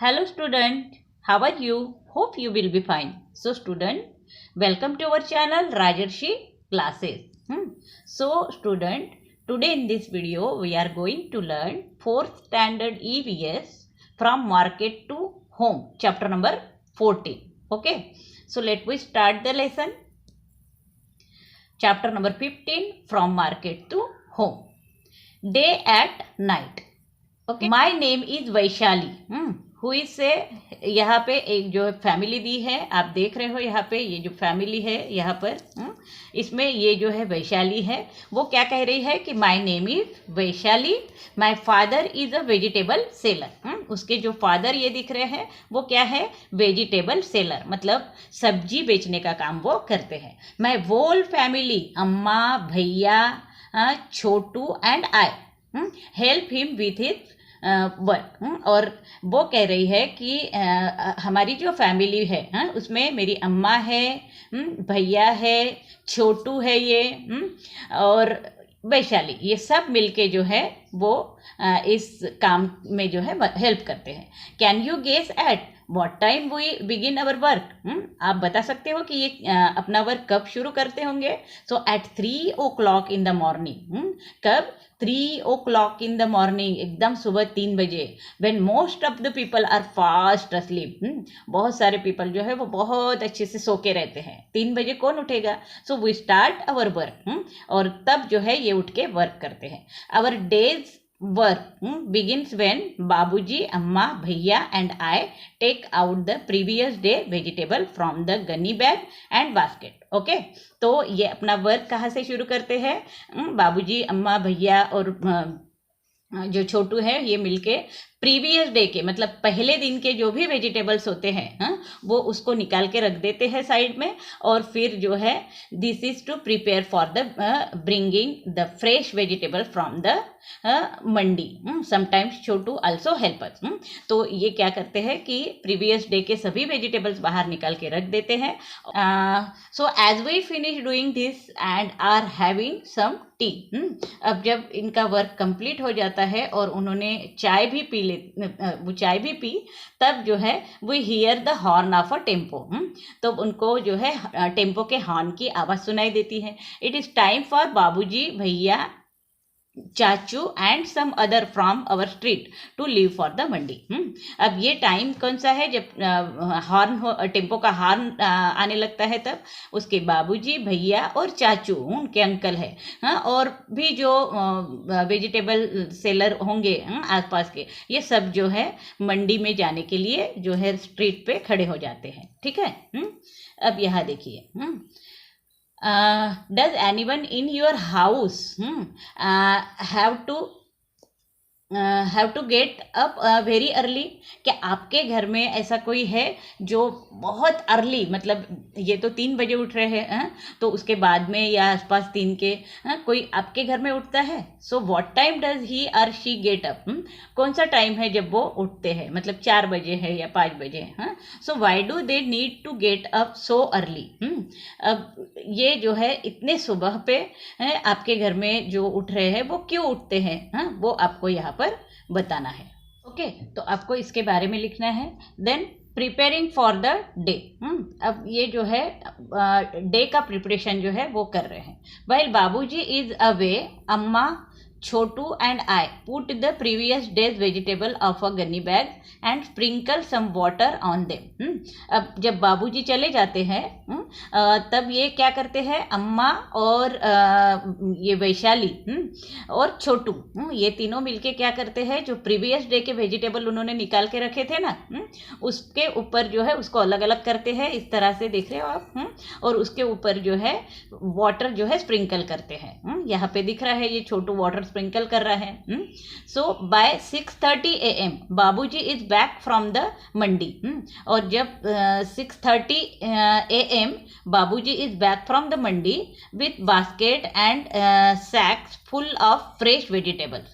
Hello student, how are you? Hope you will be fine. So student, welcome to our channel Rajarshi Classes. So student, today in this video we are going to learn 4th standard EVS from market to home, chapter number 14. Okay, so let we start the lesson. Chapter number 15 from market to home. Day at night. Okay, my name is Vaishali. हुई से यहाँ पे एक जो family दी है, आप देख रहे हो यहाँ पे ये जो फैमिली है यहाँ पर इसमें ये जो है वैशाली है. वो क्या कह रही है कि my name is Vaishali, my father is a vegetable seller. उसके जो फादर ये दिख रहे हैं वो क्या है, वेजिटेबल सेलर, मतलब सब्जी बेचने का काम वो करते हैं. My whole family, Amma, Bhaiya, Chhotu and I help him with his work. और वो कह रही है कि हमारी जो फैमिली है उसमें मेरी अम्मा है, भैया है, छोटू है ये और वैशाली, ये सब मिलके जो है वो इस काम में जो है हेल्प करते हैं. Can you guess at what time we begin our work. आप बता सकते हो कि ये अपना वर्क कब शुरू करते होंगे. So at 3 o'clock in the morning. कब? 3 o'clock इन द मॉर्निंग, एकदम सुबह 3 बजे. When most of the people are fast asleep. बहुत सारे पीपल जो है वो बहुत अच्छे से सो के रहते हैं. 3 बजे कौन उठेगा. So we start our work. और तब जो है ये उठ के वर्क करते हैं. Our day's work begins when बाबूजी, अम्मा, भैया and I take out the previous day vegetable from the gunny bag and basket. Okay, तो ये अपना वर्क कहाँ से शुरू करते हैं. बाबूजी, अम्मा, भैया और जो छोटू है ये मिलके प्रीवियस डे के, मतलब पहले दिन के जो भी वेजिटेबल्स होते हैं वो उसको निकाल के रख देते हैं साइड में. और फिर जो है this is to prepare for the bringing the fresh vegetable from the mandi. Sometimes Chhotu also help us. तो ये क्या करते हैं कि प्रीवियस डे के सभी वेजिटेबल्स बाहर निकाल के रख देते हैं. So as we finish doing this and are having some tea. अब जब इनका वर्क कंप्लीट हो जाता है और उन्होंने चाय भी पी वो चाय भी पी, तब जो है we hear the horn of a tempo. तो उनको जो है टेम्पो के हॉर्न की आवाज़ सुनाई देती है. It is time for Babuji, Bhaiya, Chachu and some other from our street to leave for the mandi. अब ये टाइम कौन सा है, जब हॉर्न, टेम्पो का हॉर्न आने लगता है तब उसके बाबूजी, भैया और चाचू, उनके अंकल है, और भी जो वेजिटेबल सेलर होंगे आसपास के, ये सब जो है मंडी में जाने के लिए जो है स्ट्रीट पे खड़े हो जाते हैं. ठीक है. अब यहाँ देखिए, does anyone in your house have to get up very early. क्या आपके घर में ऐसा कोई है जो बहुत अर्ली, मतलब ये तो 3 बजे उठ रहे हैं तो उसके बाद में या आसपास 3 के कोई आपके घर में उठता है. So what time does he और शी गेट अप. कौन सा टाइम है जब वो उठते हैं, मतलब 4 बजे है या 5 बजे है. So why do they need to get up so early. अब ये जो है इतने सुबह पे आपके घर में जो उठ रहे हैं वो क्यों उठते हैं, वो आपको यहाँ पर बताना है. ओके, तो आपको इसके बारे में लिखना है. Then preparing for the day. अब ये जो है डे का प्रिपरेशन जो है वो कर रहे हैं. व्हाइल बाबूजी is away, Amma, Chhotu and I put the previous day's vegetable of a gunny bag and sprinkle some water on them. अब जब बाबूजी चले जाते हैं तब ये क्या करते हैं, अम्मा और ये वैशाली और छोटू, ये तीनों मिलके क्या करते हैं, जो प्रीवियस डे के वेजिटेबल उन्होंने निकाल के रखे थे ना, उसके ऊपर जो है उसको अलग अलग करते हैं. इस तरह से देख रहे हो आप. और उसके ऊपर जो है वाटर जो है स्प्रिंकल करते हैं. यहाँ पे दिख रहा है ये छोटू वाटर स्प्रिंकल कर रहा है. So by 6:30 AM Babuji is back from the mandi. और जब 6:30 AM Babuji is back from the mandi with basket and sacks full of fresh vegetables.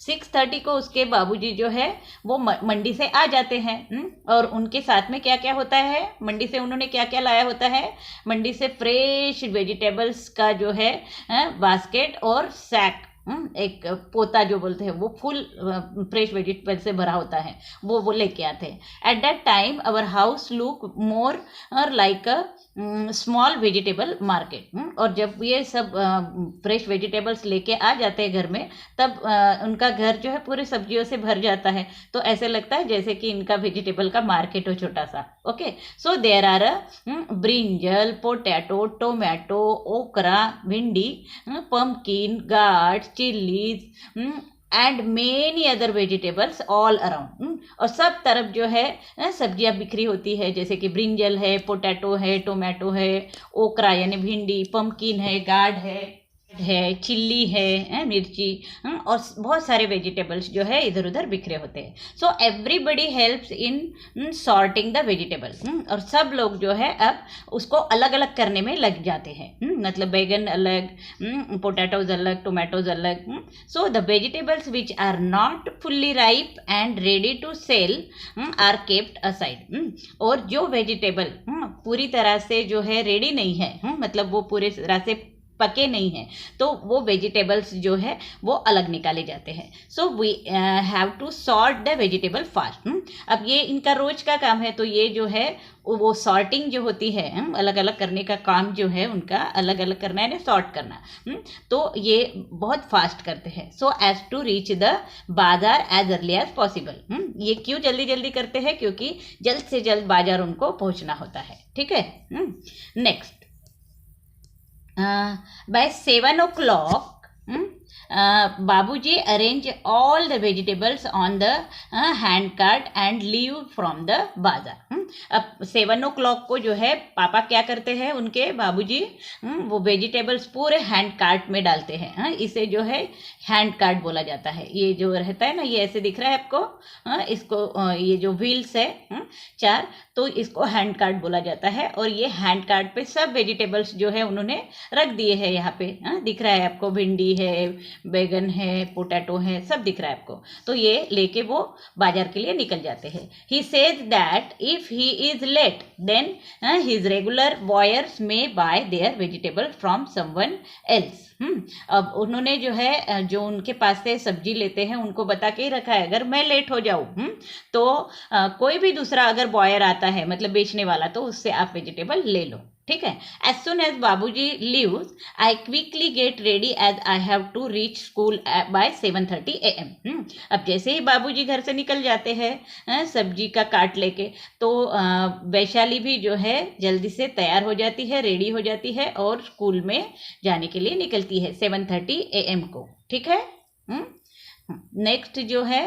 6:30 को उसके बाबूजी जो है वो मंडी से आ जाते हैं. और उनके साथ में क्या क्या होता है, मंडी से उन्होंने क्या क्या लाया होता है, मंडी से फ्रेश वेजिटेबल्स का जो है बास्केट और सैक एक पोता जो बोलते हैं वो फुल फ्रेश वेजिटेबल से भरा होता है, वो लेके आते हैं। At that time our house look more like a small vegetable market. और जब ये सब फ्रेश वेजिटेबल्स लेके आ जाते हैं घर में, तब उनका घर जो है पूरे सब्जियों से भर जाता है, तो ऐसे लगता है जैसे कि इनका वेजिटेबल का मार्केट हो छोटा सा। Okay, so there are brinjal, potato, tomato, okra, bhindi, pumpkin, gourds, chilies, and many other vegetables all around. और सब तरफ जो है सब्जियां बिखरी होती है, जैसे कि ब्रिंजल है, पोटैटो है, टोमेटो है, ओकरा यानी भिंडी, पम्पकिन है, गार्ड है, चिल्ली है, मिर्ची, और बहुत सारे वेजिटेबल्स जो है इधर उधर बिखरे होते हैं। So everybody helps in sorting the vegetables. और सब लोग जो है अब उसको अलग अलग करने में लग जाते हैं। मतलब बैगन अलग, पोटैटोज अलग, टोमेटोज अलग। So the vegetables which are not fully ripe and ready to sell are kept aside. और जो वेजिटेबल पूरी तरह से जो है रेडी नहीं है, मतलब वो पूरी तरह से पके नहीं हैं, तो वो वेजिटेबल्स जो है वो अलग निकाले जाते हैं। So we have to sort the vegetable fast. अब ये इनका रोज का काम है, तो ये जो है वो सॉर्टिंग जो होती है, अलग अलग करने का काम जो है उनका, अलग अलग करना है, सॉर्ट करना, तो ये बहुत फास्ट करते हैं। So as to reach the bazaar as early as possible. ये क्यों जल्दी जल्दी करते हैं? क्योंकि जल्द से जल्द बाजार उनको पहुंचना होता है। ठीक है, next, by 7 o'clock, Babuji arrange all the vegetables on the hand cart and leave from the bazaar। अब 7 o'clock को जो है पापा क्या करते हैं, उनके बाबूजी वो वेजिटेबल्स पूरे हैंड कार्ट में डालते हैं। इसे जो है हैंड कार्ट बोला जाता है। ये जो रहता है ना, ये ऐसे दिख रहा है आपको, इसको ये जो व्हील्स है 4, तो इसको हैंड कार्ट बोला जाता है। और ये हैंड कार्ट पे सब वेजिटेबल्स जो है उन्होंने रख दिए हैं। यहाँ पे दिख रहा है आपको, भिंडी है, बैगन है, पोटैटो है, सब दिख रहा है आपको। तो ये लेके वो बाजार के लिए निकल जाते हैं। He says that if he is late then his regular buyers may buy their vegetable from someone else. अब उन्होंने जो है जो उनके पास से सब्जी लेते हैं उनको बता के ही रखा है, अगर मैं लेट हो जाऊँ तो कोई भी दूसरा अगर बॉयर आता है, मतलब बेचने वाला, तो उससे आप वेजिटेबल ले लो। ठीक है। As soon as Babuji leaves I quickly get ready as I have to reach school by 7:30 AM। अब जैसे ही बाबूजी घर से निकल जाते हैं सब्जी का काट लेके, तो वैशाली भी जो है जल्दी से तैयार हो जाती है, रेडी हो जाती है और स्कूल में जाने के लिए निकलती है 7:30 AM को। ठीक है। नेक्स्ट जो है,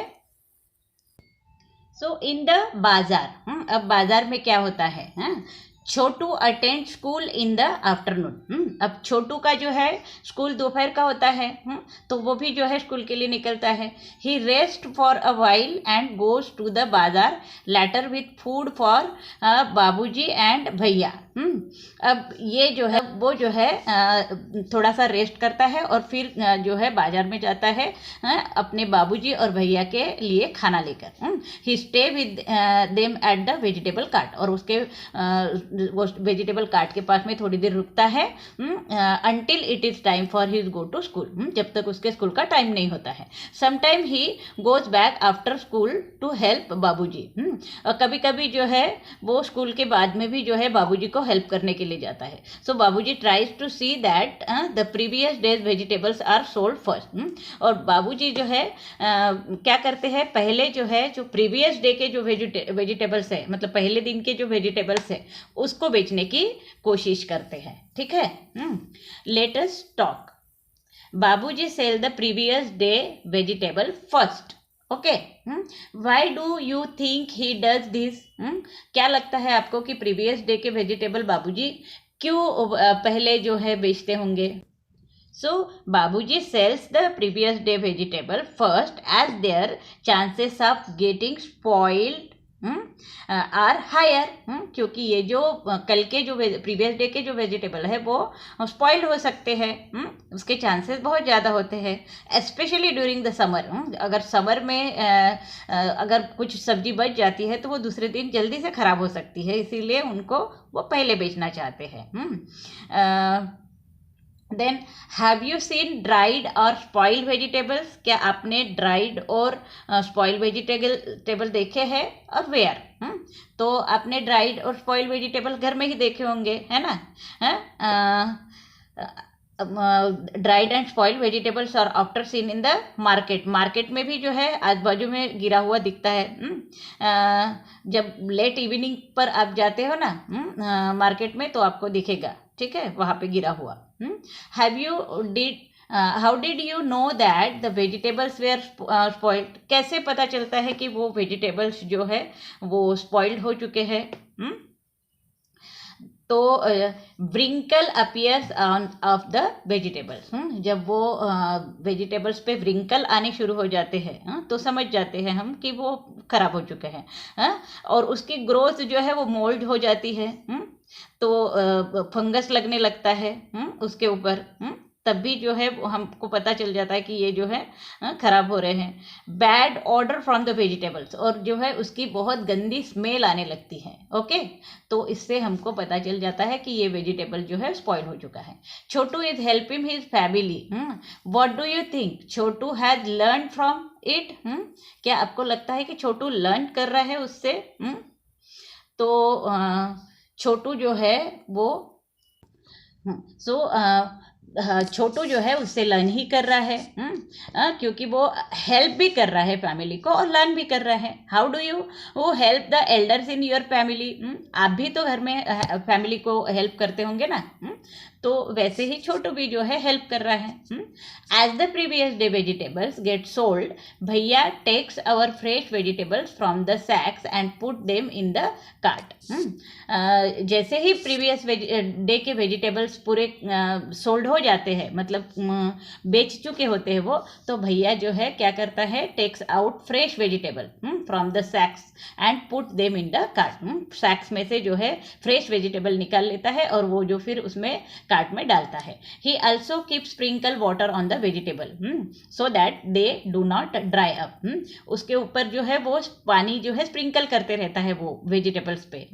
सो इन द बाजार, अब बाजार में क्या होता है, Chhotu attend school in the afternoon. अब छोटू का जो है स्कूल दोपहर का होता है, तो वो भी जो है स्कूल के लिए निकलता है। He rest for a while and goes to the bazaar later with food for Babuji and Bhaiya. अब ये जो है वो जो है थोड़ा सा रेस्ट करता है और फिर जो है बाजार में जाता है अपने बाबूजी और भैया के लिए खाना लेकर। He stay with them at the vegetable cart, और उसके वो वेजिटेबल कार्ट के पास में थोड़ी देर रुकता है until it is time for his go to school, जब तक उसके स्कूल का टाइम नहीं होता है। Sometime he goes back after school to help Babuji. और कभी कभी जो है वो स्कूल के बाद में भी जो है बाबूजी को हेल्प करने के लिए जाता है। So Babuji tries to see that the previous day's vegetables are sold first. और बाबूजी जो है क्या करते हैं, पहले जो है जो प्रीवियस डे के जो वेजिटेबल्स है, मतलब पहले दिन के जो वेजिटेबल्स है उसको बेचने की कोशिश करते हैं। ठीक है। Let us talk. Babuji sell the previous day vegetable first. Okay, why do you think he does this? क्या लगता है आपको कि प्रीवियस डे के वेजिटेबल बाबूजी क्यों पहले जो है बेचते होंगे? So Babuji sells the previous day vegetable first as their chances of getting spoiled are higher. क्योंकि ये जो कल के जो प्रीवियस डे के जो वेजिटेबल है वो स्पॉइल्ड हो सकते हैं, उसके चांसेस बहुत ज़्यादा होते हैं। स्पेशली ड्यूरिंग द समर, अगर समर में अगर कुछ सब्जी बच जाती है तो वो दूसरे दिन जल्दी से ख़राब हो सकती है, इसीलिए उनको वो पहले बेचना चाहते हैं। Then have you seen dried और स्पॉइल्ड वेजिटेबल्स, क्या आपने ड्राइड और स्पॉइल्ड वेजिटेबल देखे हैं और वेयर? तो आपने ड्राइड और स्पॉइल्ड वेजिटेबल घर में ही देखे होंगे, है ना? ड्राइड एंड स्पॉइल्ड वेजिटेबल्स और after seen in the market, market में भी जो है आजू बाजू में गिरा हुआ दिखता है। जब लेट इवनिंग पर आप जाते हो ना मार्केट में तो आपको दिखेगा, ठीक है, वहाँ पे गिरा हुआ। Have you did how did you know that the vegetables were spoiled, कैसे पता चलता है कि वो वेजिटेबल्स जो है वो स्पॉइल्ड हो चुके हैं? तो wrinkle appears on off the vegetables, जब वो वेजिटेबल्स पे व्रिंकल आने शुरू हो जाते हैं तो समझ जाते हैं हम कि वो खराब हो चुके हैं। और उसकी ग्रोथ जो है वो मोल्ड हो जाती है, तो फंगस लगने लगता है उसके ऊपर, तब भी जो है हमको पता चल जाता है कि ये जो है खराब हो रहे हैं। Bad order from the vegetables, और जो है उसकी बहुत गंदी स्मेल आने लगती है। ओके, तो इससे हमको पता चल जाता है कि ये वेजिटेबल जो है स्पॉइल हो चुका है। Chhotu is helping his family, what do you think Chhotu has learn from it? क्या आपको लगता है कि छोटू लर्न कर रहा है उससे? तो छोटू जो है वो छोटू जो है उससे लर्न ही कर रहा है, क्योंकि वो हेल्प भी कर रहा है फैमिली को और लर्न भी कर रहा है। हाउ डू यू वो help the elders in your family? आप भी तो घर में फैमिली को हेल्प करते होंगे ना, तो वैसे ही छोटू भी जो है हेल्प कर रहा है। As the previous day vegetables get sold, Bhaiya takes our fresh vegetables from the sacks and put them in the cart. जैसे ही प्रीवियस डे के वेजिटेबल्स पूरे सोल्ड हो जाते हैं, मतलब बेच चुके होते हैं वो, तो भैया जो है क्या करता है, takes out fresh vegetable from the sacks and put them in the cart. Sacks में से जो है फ्रेश वेजिटेबल निकाल लेता है और वो जो फिर उसमें कार्ट में डालता है। He also keep sprinkle water on the vegetable so that they do not dry up. उसके ऊपर जो है वो पानी जो है स्प्रिंकल करते रहता है वो वेजिटेबल्स पे,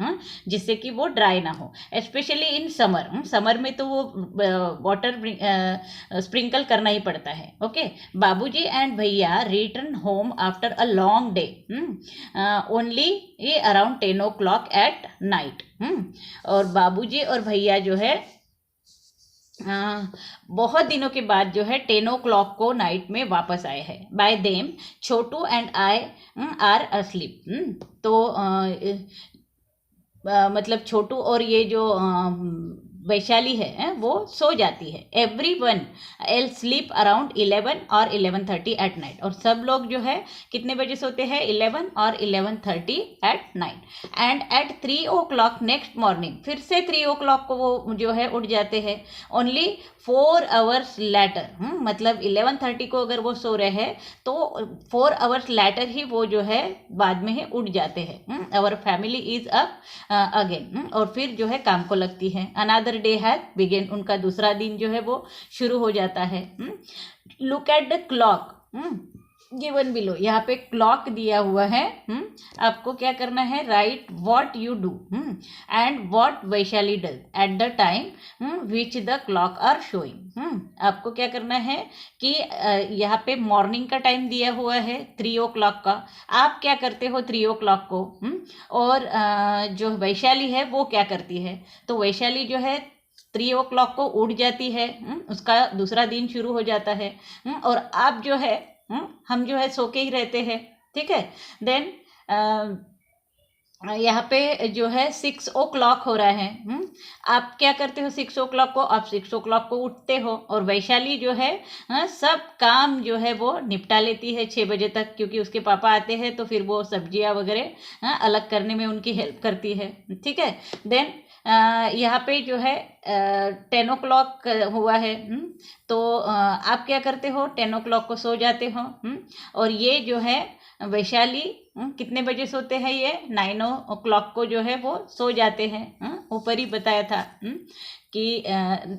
जिससे कि वो ड्राई ना हो। स्पेशली इन समर, समर में तो वो वाटर स्प्रिंकल करना ही पड़ता है। ओके, बाबूजी एंड भैया return home after a long day only around 10 o'clock at night. और बाबूजी और भैया जो है बहुत दिनों के बाद जो है 10 o'clock को नाइट में वापस आए हैं। Bye them Chhotu and I R asleep. तो मतलब छोटू और ये जो वैशाली है वो सो जाती है। Every one L sleep around 11 और 11:30 एट नाइट। और सब लोग जो है कितने बजे सोते हैं? 11 और 11:30 at night. And at 3 o'clock next morning, फिर से 3 o'clock को वो जो है उठ जाते हैं। ओनली 4 hours लेटर, मतलब 11:30 को अगर वो सो रहे हैं तो 4 hours लेटर ही वो जो है बाद में ही उठ जाते हैं। Our family is up again, और फिर जो है काम को लगती है। अनदर डे हैज बिगिन, उनका दूसरा दिन जो है वो शुरू हो जाता है। Look at the clock given below, यहाँ पे क्लॉक दिया हुआ है। आपको क्या करना है? Write what you do and what Vaishali does at the time which the clock are showing. आपको क्या करना है कि यहाँ पे मॉर्निंग का टाइम दिया हुआ है 3 o'clock का, आप क्या करते हो 3 o'clock को, और जो वैशाली है वो क्या करती है? तो वैशाली जो है 3 o'clock को उठ जाती है, उसका दूसरा दिन शुरू हो जाता है। और आप जो है हम जो है सो के ही रहते हैं, ठीक है। देन यहाँ पे जो है 6 o'clock हो रहा है। आप क्या करते हो 6 o'clock को? आप 6 o'clock को उठते हो, और वैशाली जो है सब काम जो है वो निपटा लेती है 6 बजे तक, क्योंकि उसके पापा आते हैं तो फिर वो सब्जियाँ वगैरह अलग करने में उनकी हेल्प करती है, ठीक है। देन यहाँ पे जो है 10 o'clock हुआ है, तो आप क्या करते हो? 10 o'clock को सो जाते हो। और ये जो है वैशाली कितने बजे सोते हैं? ये 9 o'clock को जो है वो सो जाते हैं। ऊपर ही बताया था कि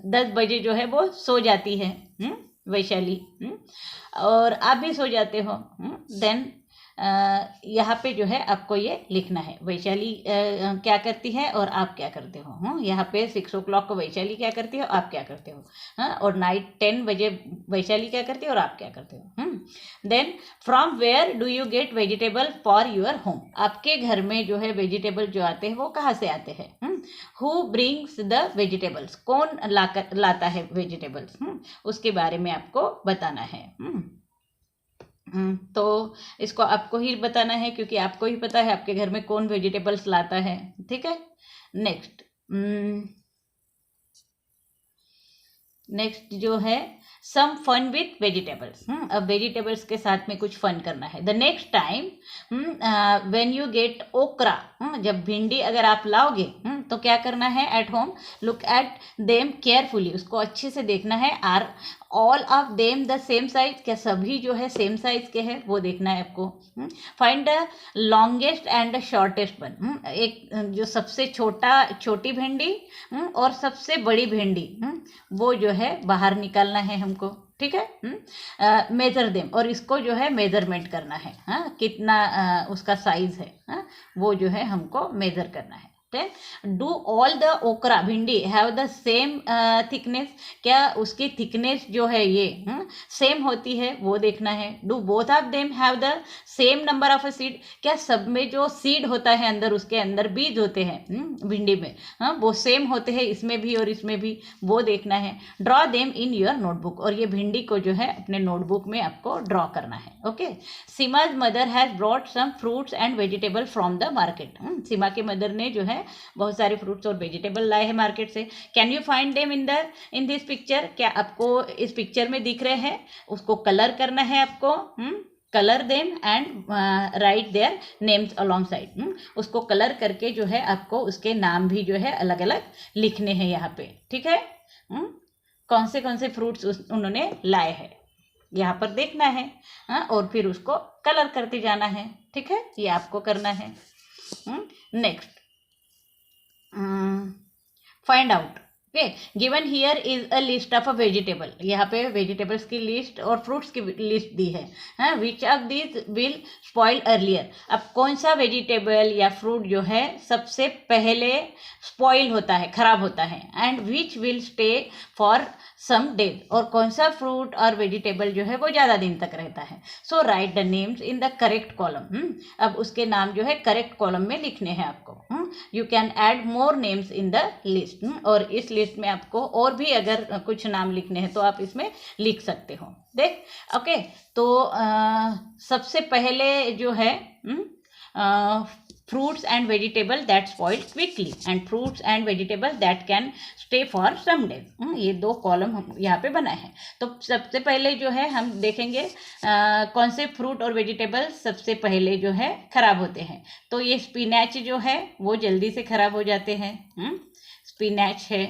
10 बजे जो है वो सो जाती है वैशाली, और आप भी सो जाते हो। देन यहाँ पे जो है आपको ये लिखना है, वैशाली क्या करती है और आप क्या करते हो। यहाँ पे 6 o'clock को वैशाली क्या करती है, आप क्या करते हो। और नाइट 10 बजे वैशाली क्या करती है और आप क्या करते हो। Then from where do you get vegetable for your home, आपके घर में जो है वेजिटेबल जो आते हैं वो कहाँ से आते हैं। हु ब्रिंग्स द वेजिटेबल्स, कौन लाता है वेजिटेबल्स, उसके बारे में आपको बताना है। तो इसको आपको ही बताना है क्योंकि आपको ही पता है आपके घर में कौन वेजिटेबल्स लाता है। ठीक है, नेक्स्ट जो है सम फन विथ वेजिटेबल्स। अब वेजिटेबल्स के साथ में कुछ फन करना है। The next time when you get ओकरा, जब भिंडी अगर आप लाओगे तो क्या करना है, at home look at them carefully, उसको अच्छे से देखना है। Are all of them the same size, क्या सभी जो है सेम साइज के हैं वो देखना है आपको। Find the longest and the shortest one, एक जो सबसे छोटी भिंडी और सबसे बड़ी भिंडी वो जो है बाहर निकालना है हमको। ठीक है, मेजर देम, और इसको जो है मेजरमेंट करना है। कितना उसका साइज है वो जो है हमको मेजर करना है। डू ऑल द ओकरा भिंडी हैव द सेम थिकनेस, क्या उसकी थिकनेस जो है ये सेम होती है वो देखना है। Do both of them have the same number of seed, क्या सब में जो सीड होता है अंदर, उसके अंदर बीज होते हैं भिंडी में, वो सेम होते हैं इसमें भी और इसमें भी, वो देखना है। Draw them in your notebook, और ये भिंडी को जो है अपने नोटबुक में आपको ड्रॉ करना है। Okay, Seema's mother has brought some fruits and vegetable from the market, Seema के मदर ने जो है बहुत सारे फ्रूट्स और वेजिटेबल लाए हैं मार्केट से। Can you find them in this picture, क्या आपको इस पिक्चर में दिख रहे हैं, उसको कलर करना है आपको। Colour them and right their names along side, उसको कलर करके जो है आपको उसके नाम भी जो है अलग अलग लिखने हैं यहाँ पे। ठीक है, कौन से फ्रूट्स उन्होंने लाए हैं यहाँ पर देखना है, और फिर उसको कलर करते जाना है। ठीक है, ये आपको करना है। Next find out. Okay, given here is a list of a vegetable, यहाँ पे वेजिटेबल्स की लिस्ट और फ्रूट्स की लिस्ट दी है। Which of this will spoil earlier, अब कौन सा वेजिटेबल या फ्रूट जो है सबसे पहले स्पॉइल होता है, खराब होता है। And which will stay for some days, और कौन सा फ्रूट और वेजिटेबल जो है वो ज़्यादा दिन तक रहता है। So write the names in the correct column, अब उसके नाम जो है करेक्ट कॉलम में लिखने हैं आपको। You can add more names in the list, और इस लिस्ट में आपको और भी अगर कुछ नाम लिखने हैं तो आप इसमें लिख सकते हो। देख, ओके, तो सबसे पहले जो है fruits and vegetable that spoil quickly and fruits and vegetable that can stay for some days, ये दो कॉलम हम यहाँ पे बनाए हैं। तो सबसे पहले जो है हम देखेंगे कौन से फ्रूट और वेजिटेबल सबसे पहले जो है खराब होते हैं। तो ये स्पिनैच जो है वो जल्दी से खराब हो जाते हैं, स्पिनैच है।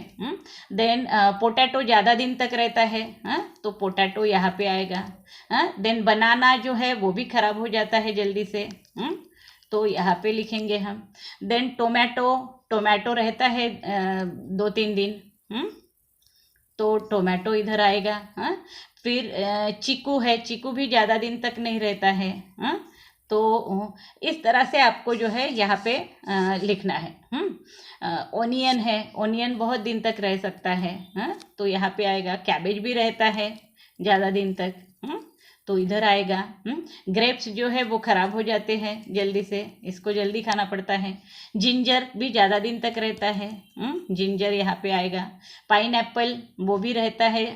देन पोटैटो ज़्यादा दिन तक रहता है, तो पोटैटो यहाँ पे आएगा। देन बनाना जो है वो भी खराब हो जाता है जल्दी से, तो यहाँ पे लिखेंगे हम। देन टोमेटो रहता है 2-3 दिन, तो टोमेटो इधर आएगा। फिर चीकू है, चीकू भी ज़्यादा दिन तक नहीं रहता है, तो इस तरह से आपको जो है यहाँ पे लिखना है। ओनियन है, ओनियन बहुत दिन तक रह सकता है, तो यहाँ पे आएगा। कैबेज भी रहता है ज़्यादा दिन तक, तो इधर आएगा। ग्रेप्स जो है वो खराब हो जाते हैं जल्दी से, इसको जल्दी खाना पड़ता है। जिंजर भी ज़्यादा दिन तक रहता है, जिंजर यहाँ पे आएगा। पाइनएप्पल वो भी रहता है,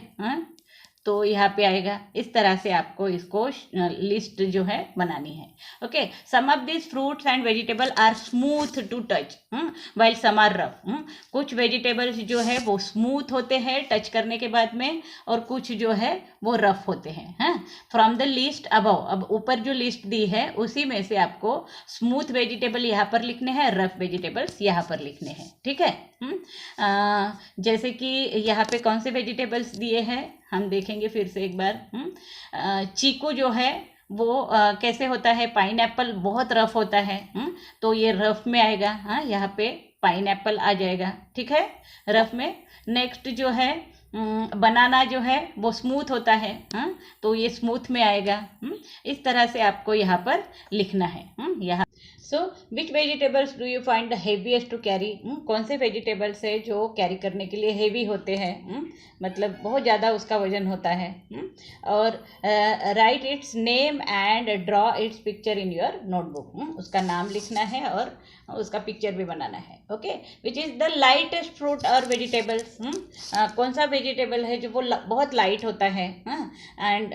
तो यहाँ पे आएगा। इस तरह से आपको इसको लिस्ट जो है बनानी है। Okay, some of this fruits and vegetable are smooth to touch while some are rough, कुछ वेजिटेबल्स जो है वो स्मूथ होते हैं टच करने के बाद में, और कुछ जो है वो रफ होते हैं। फ्रॉम द लिस्ट अबव, अब ऊपर जो लिस्ट दी है उसी में से आपको स्मूथ वेजिटेबल यहाँ पर लिखने हैं, रफ वेजिटेबल्स यहाँ पर लिखने हैं। ठीक है, जैसे कि यहाँ पे कौन से वेजिटेबल्स दिए हैं हम देखेंगे फिर से एक बार। चीकू जो है वो कैसे होता है, पाइनएप्पल बहुत रफ होता है, तो ये रफ में आएगा। यहाँ पे पाइनएप्पल आ जाएगा। ठीक है, रफ में। नेक्स्ट जो है बनाना जो है वो स्मूथ होता है, तो ये स्मूथ में आएगा। इस तरह से आपको यहाँ पर लिखना है। यहाँ so which vegetables do you find the heaviest to carry, कौन से वेजिटेबल्स है जो कैरी करने के लिए हेवी होते हैं, मतलब बहुत ज़्यादा उसका वजन होता है। और right it's name and draw it's picture in your notebook, उसका नाम लिखना है और उसका पिक्चर भी बनाना है। Okay, which is the lightest fruit और वेजिटेबल्स, कौन सा वेजिटेबल है जो वो बहुत लाइट होता है, and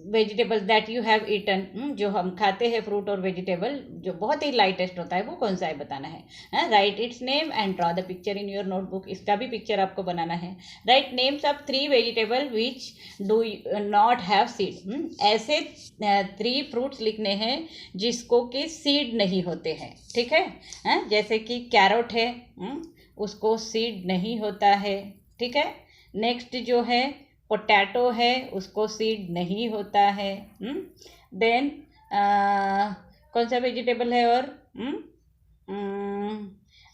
vegetables that you have eaten, जो हम खाते हैं फ्रूट और वेजिटेबल जो बहुत ही लाइटेस्ट होता है वो कौन सा है बताना है। Right it's name and draw the picture in your notebook, इसका भी पिक्चर आपको बनाना है। Right names of 3 vegetable which do not have seed, ऐसे 3 फ्रूट्स लिखने हैं जिसको कि सीड नहीं होते हैं। ठीक है, जैसे कि कैरोट है, उसको सीड नहीं होता है। ठीक है, नेक्स्ट जो है पोटैटो है, उसको सीड नहीं होता है। देन कौन सा वेजिटेबल है और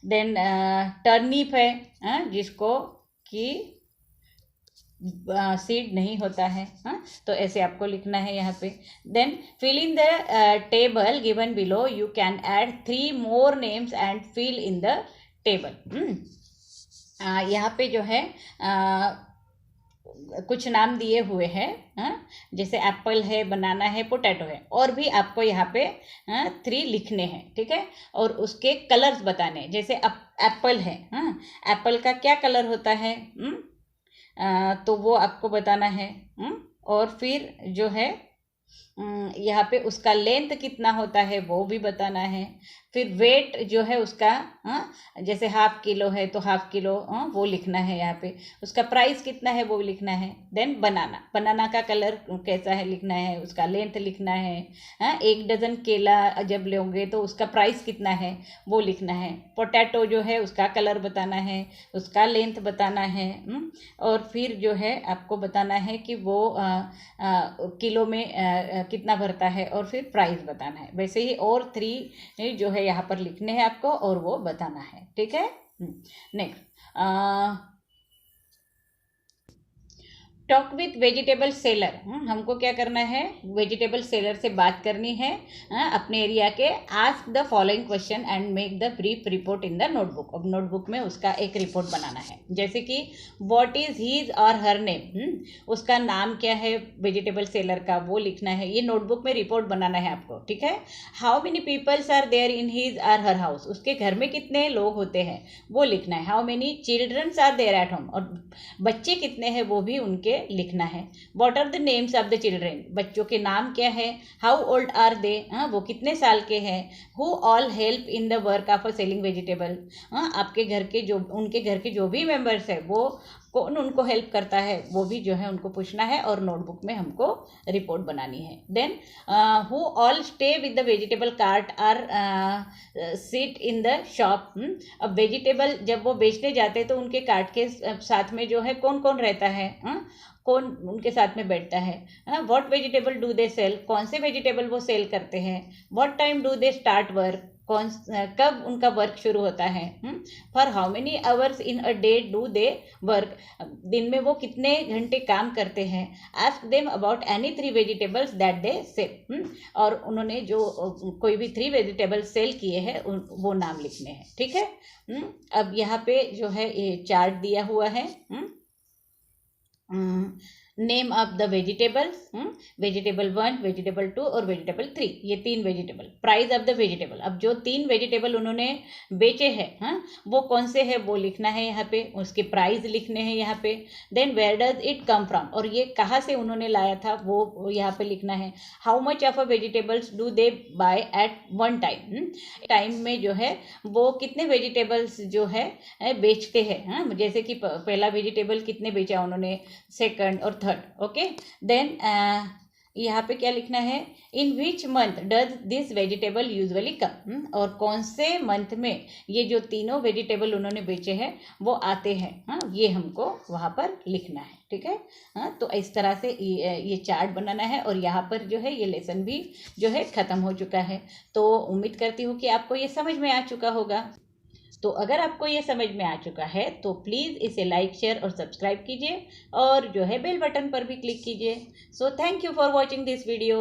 देन टर्निप है, जिसको कि सीड नहीं होता है। तो ऐसे आपको लिखना है यहाँ पे। Then fill in the table given below, you can add 3 more names and fill in the table. यहाँ पे जो है कुछ नाम दिए हुए हैं, जैसे एप्पल है, बनाना है, पोटैटो है, और भी आपको यहाँ पे 3 लिखने हैं। ठीक है, और उसके कलर्स बताने हैं। जैसे एप्पल है, एप्पल का क्या कलर होता है, तो वो आपको बताना है। और फिर जो है यहाँ पे उसका लेंथ कितना होता है वो भी बताना है। फिर वेट जो है उसका, जैसे ½ किलो है तो ½ किलो वो लिखना है यहाँ पे। उसका प्राइस कितना है वो लिखना है। देन बनाना का कलर कैसा है लिखना है, उसका लेंथ लिखना है। 1 डजन केला जब लोगे तो उसका प्राइस कितना है वो लिखना है। पोटैटो जो है उसका कलर बताना है, उसका लेंथ बताना है। और फिर जो है आपको बताना है कि वो किलो में कितना भरता है, और फिर प्राइस बताना है। वैसे ही और 3 जो है यहाँ पर लिखने हैं आपको और वो बताना है। ठीक है, next talk with vegetable seller, हमको क्या करना है, वेजिटेबल सेलर से बात करनी है अपने एरिया के। Ask the following question and make the brief report in the notebook, अब नोटबुक में उसका एक रिपोर्ट बनाना है। जैसे कि what is his or her name, उसका नाम क्या है वेजिटेबल सेलर का वो लिखना है। ये नोटबुक में रिपोर्ट बनाना है आपको। ठीक है, how many peoples are there in his or her house, उसके घर में कितने लोग होते हैं वो लिखना है। How many childrens are there at home, और बच्चे कितने हैं वो भी उनके लिखना है। What are the names of the children, बच्चों के नाम क्या है। हाउ ओल्ड आर दे, वो कितने साल के हैं। Who all help in the work of a selling vegetable, आपके घर के जो उनके घर के जो भी मेंबर्स है वो कौन उनको हेल्प करता है वो भी जो है उनको पूछना है और नोटबुक में हमको रिपोर्ट बनानी है। Then who all stay with the vegetable cart or sit in the shop, अब वेजिटेबल जब वो बेचने जाते हैं तो उनके कार्ट के साथ में जो है कौन कौन रहता है, कौन उनके साथ में बैठता है। What vegetable do they sell, कौन से वेजिटेबल वो सेल करते हैं। What time do they start work, कब उनका वर्क शुरू होता है। For how many hours in a day do they work, दिन में वो कितने घंटे काम करते हैं। Ask them about any 3 vegetables that they sell, और उन्होंने जो कोई भी 3 वेजिटेबल सेल किए हैं वो नाम लिखने हैं। ठीक है, अब यहाँ पे जो है ये चार्ट दिया हुआ है। Name of the vegetables, vegetable 1, vegetable 2 और वेजिटेबल 3, ये 3 vegetable. Price of the vegetable, अब जो 3 वेजिटेबल उन्होंने बेचे हैं वो कौन से है वो लिखना है यहाँ पे, उसके प्राइस लिखने हैं यहाँ पे। Then where does it come from, और ये कहाँ से उन्होंने लाया था वो यहाँ पे लिखना है। How much of a vegetables do they buy at one time, time में जो है वो कितने वेजिटेबल्स जो है बेचते हैं। जैसे कि पहला वेजिटेबल कितने बेचा उन्होंने, सेकंड और थर्ड। ओके, देन यहाँ पे क्या लिखना है, in which month does this vegetable usually come, और कौन से मंथ में ये जो तीनों वेजिटेबल उन्होंने बेचे हैं वो आते हैं। ये हमको वहाँ पर लिखना है। ठीक है, तो इस तरह से ये चार्ट बनाना है। और यहाँ पर जो है ये लेसन भी जो है ख़त्म हो चुका है। तो उम्मीद करती हूँ कि आपको ये समझ में आ चुका होगा। तो अगर आपको ये समझ में आ चुका है तो प्लीज़ इसे लाइक शेयर और सब्सक्राइब कीजिए और जो है बेल बटन पर भी क्लिक कीजिए। So thank you for watching this video.